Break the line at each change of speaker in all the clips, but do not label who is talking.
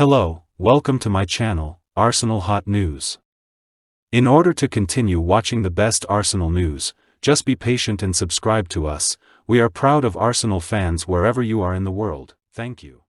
Hello, welcome to my channel, Arsenal Hot News. In order to continue watching the best Arsenal news, just be patient and subscribe to us. We are proud of Arsenal fans wherever you are in the world. Thank you.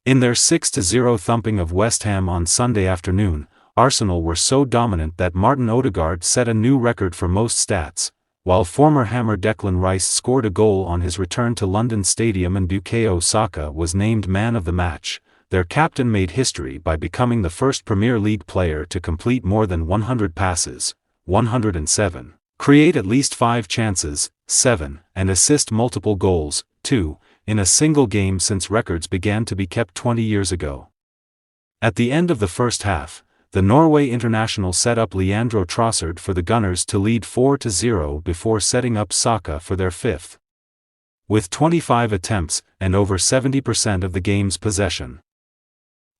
In their 6-0 thumping of West Ham on Sunday afternoon, Arsenal were so dominant that Martin Odegaard set a new record for most stats, while former Hammer Declan Rice scored a goal on his return to London Stadium and Bukayo Saka was named man of the match. Their captain made history by becoming the first Premier League player to complete more than 100 passes, 107, create at least 5 chances, 7, and assist multiple goals, 2, in a single game since records began to be kept 20 years ago. At the end of the first half, the Norway international set up Leandro Trossard for the Gunners to lead 4-0 before setting up Saka for their fifth. With 25 attempts and over 70% of the game's possession,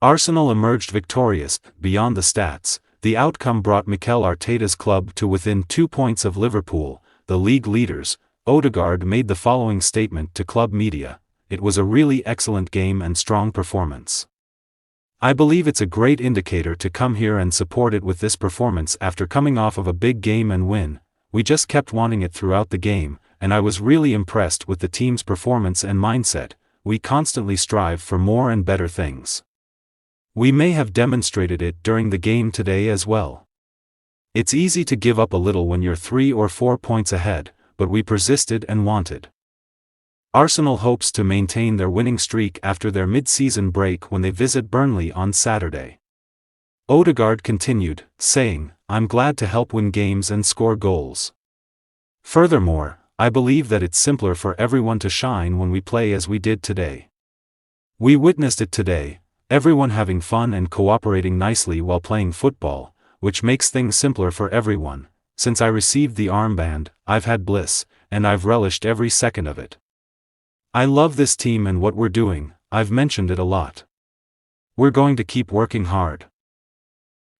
Arsenal emerged victorious. Beyond the stats, the outcome brought Mikel Arteta's club to within 2 points of Liverpool, the league leaders. Odegaard made the following statement to club media: "It was a really excellent game and strong performance. I believe it's a great indicator to come here and support it with this performance after coming off of a big game and win. We just kept wanting it throughout the game, and I was really impressed with the team's performance and mindset. We constantly strive for more and better things. We may have demonstrated it during the game today as well. It's easy to give up a little when you're 3 or 4 points ahead, but we persisted and wanted." Arsenal hopes to maintain their winning streak after their mid-season break when they visit Burnley on Saturday. Odegaard continued, saying, "I'm glad to help win games and score goals. Furthermore, I believe that it's simpler for everyone to shine when we play as we did today. We witnessed it today, everyone having fun and cooperating nicely while playing football, which makes things simpler for everyone. Since I received the armband, I've had bliss, and I've relished every second of it. I love this team and what we're doing. I've mentioned it a lot. We're going to keep working hard."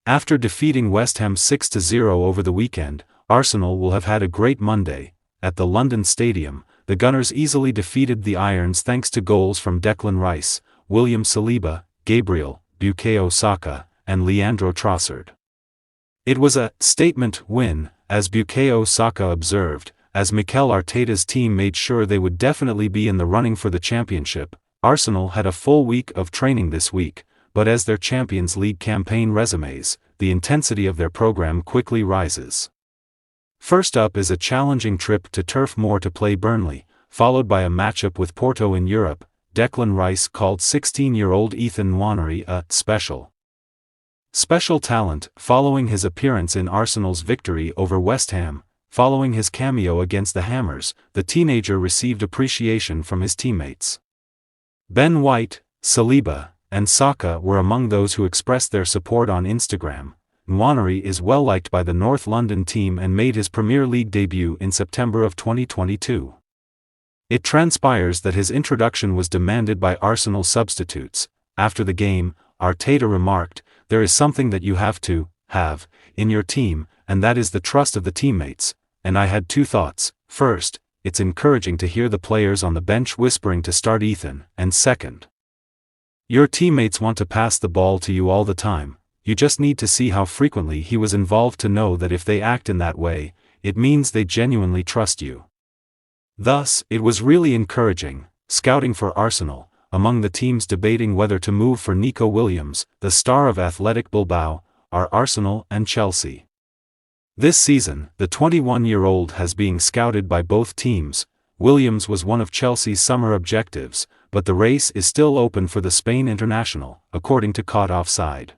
After defeating West Ham 6-0 over the weekend, Arsenal will have had a great Monday. At the London Stadium, the Gunners easily defeated the Irons thanks to goals from Declan Rice, William Saliba, Gabriel, Bukayo Saka, and Leandro Trossard. It was a statement win, as Bukayo Saka observed, as Mikel Arteta's team made sure they would definitely be in the running for the championship. Arsenal had a full week of training this week, but as their Champions League campaign resumes, the intensity of their program quickly rises. First up is a challenging trip to Turf Moor to play Burnley, followed by a matchup with Porto in Europe. Declan Rice called 16-year-old Ethan Nwaneri a special talent following his appearance in Arsenal's victory over West Ham. Following his cameo against the Hammers, the teenager received appreciation from his teammates. Ben White, Saliba, and Saka were among those who expressed their support on Instagram. Nwaneri is well liked by the North London team and made his Premier League debut in September of 2022. It transpires that his introduction was demanded by Arsenal substitutes. After the game, Arteta remarked, "There is something that you have to have in your team, and that is the trust of the teammates. And I had 2 thoughts. First, it's encouraging to hear the players on the bench whispering to start Ethan, and second, your teammates want to pass the ball to you all the time. You just need to see how frequently he was involved to know that if they act in that way, it means they genuinely trust you." Thus, it was really encouraging, scouting for Arsenal, among the teams debating whether to move for Nico Williams, the star of Athletic Bilbao, are Arsenal and Chelsea. This season, the 21-year-old has been scouted by both teams. Williams was one of Chelsea's summer objectives, but the race is still open for the Spain international, according to Caught Offside.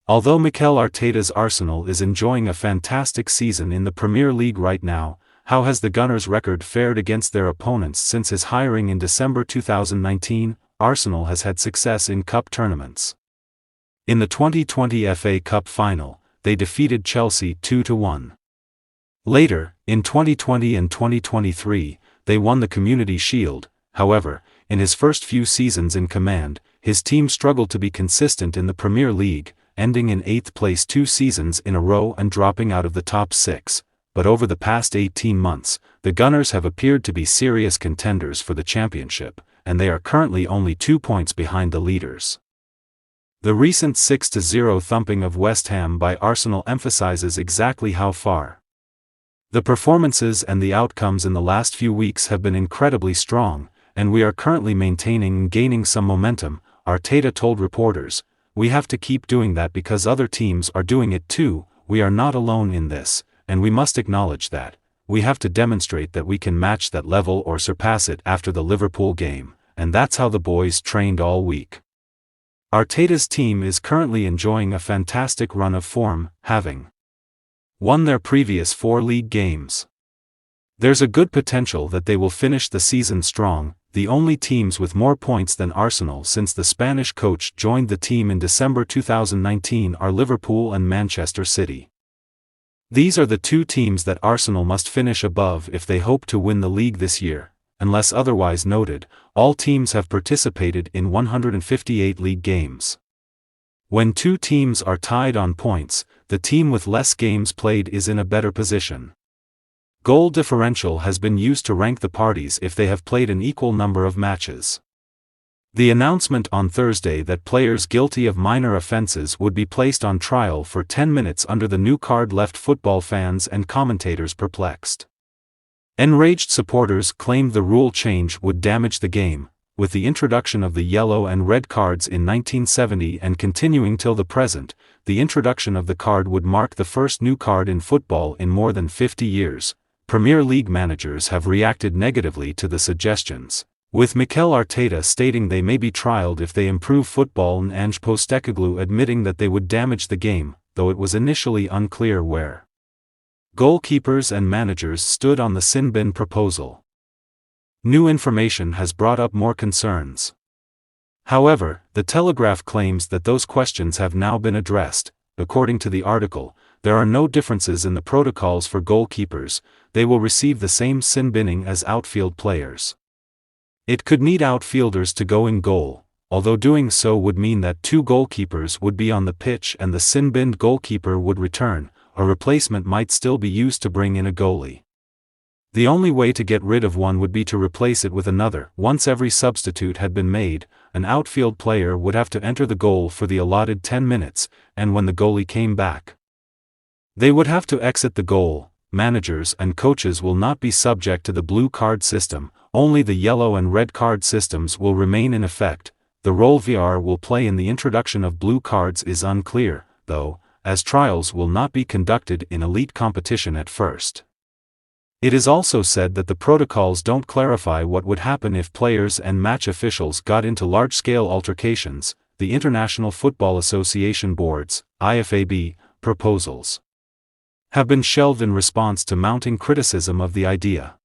Although Mikel Arteta's Arsenal is enjoying a fantastic season in the Premier League right now, how has the Gunners' record fared against their opponents since his hiring in December 2019? Arsenal has had success in cup tournaments. In the 2020 FA Cup final, they defeated Chelsea 2-1. Later, in 2020 and 2023, they won the Community Shield. However, in his first few seasons in command, his team struggled to be consistent in the Premier League, ending in 8th place 2 seasons in a row and dropping out of the top 6. But over the past 18 months, the Gunners have appeared to be serious contenders for the championship, and they are currently only 2 points behind the leaders. The recent 6-0 thumping of West Ham by Arsenal emphasizes exactly how far. The performances and the outcomes in the last few weeks have been incredibly strong, and we are currently maintaining and gaining some momentum, Arteta told reporters. We have to keep doing that because other teams are doing it too. We are not alone in this, and we must acknowledge that. We have to demonstrate that we can match that level or surpass it after the Liverpool game, and that's how the boys trained all week. Arteta's team is currently enjoying a fantastic run of form, having won their previous 4 league games. There's a good potential that they will finish the season strong. The only teams with more points than Arsenal since the Spanish coach joined the team in December 2019 are Liverpool and Manchester City. These are the 2 teams that Arsenal must finish above if they hope to win the league this year. Unless otherwise noted, all teams have participated in 158 league games. When 2 teams are tied on points, the team with less games played is in a better position. Goal differential has been used to rank the parties if they have played an equal number of matches. The announcement on Thursday that players guilty of minor offences would be placed on trial for 10 minutes under the new card left football fans and commentators perplexed. Enraged supporters claimed the rule change would damage the game, with the introduction of the yellow and red cards in 1970 and continuing till the present. The introduction of the card would mark the first new card in football in more than 50 years. Premier League managers have reacted negatively to the suggestions, with Mikel Arteta stating they may be trialled if they improve football and Ange Postecoglou admitting that they would damage the game, though it was initially unclear where goalkeepers and managers stood on the sin bin proposal. New information has brought up more concerns. However, The Telegraph claims that those questions have now been addressed. According to the article, there are no differences in the protocols for goalkeepers. They will receive the same sin binning as outfield players. It could need outfielders to go in goal, although doing so would mean that 2 goalkeepers would be on the pitch and the sin-binned goalkeeper would return. A replacement might still be used to bring in a goalie. The only way to get rid of one would be to replace it with another. Once every substitute had been made, an outfield player would have to enter the goal for the allotted 10 minutes, and when the goalie came back, they would have to exit the goal. Managers and coaches will not be subject to the blue card system, only the yellow and red card systems will remain in effect. The role VAR will play in the introduction of blue cards is unclear, though, as trials will not be conducted in elite competition at first. It is also said that the protocols don't clarify what would happen if players and match officials got into large-scale altercations. The International Football Association Board's IFAB proposals have been shelved in response to mounting criticism of the idea.